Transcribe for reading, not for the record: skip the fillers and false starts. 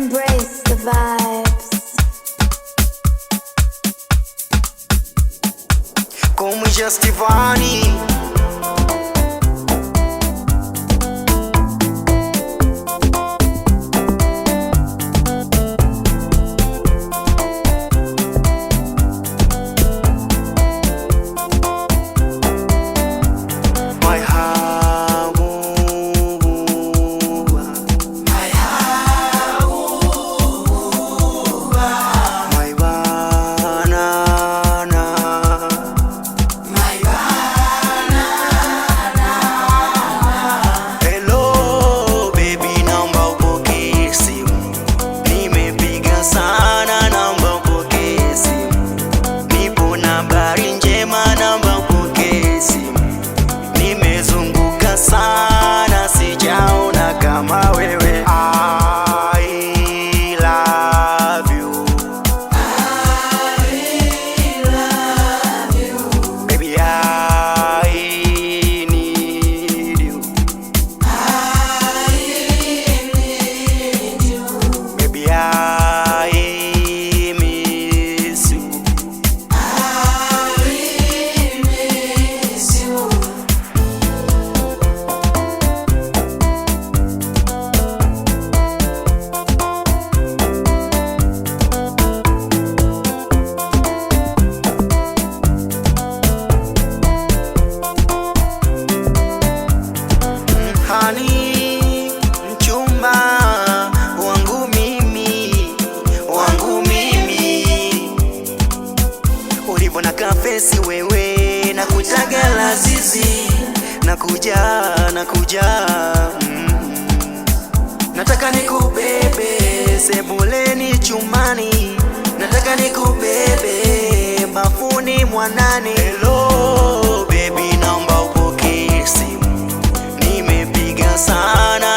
embrace the vibes. Come Justivani. Sana sijaona kama wewe. I love you. I love you. Baby, I need you. I need you. Baby, I miss you. I miss you. Honey, mchumba wangu mimi, ulivyo na kafesi wewe, na kutaga lazizi, nakuja nataka nikubebe sebuleni chumani, nataka nikubebe bafuni mwanani. Hello baby, naomba upokee simu, nimepiga sana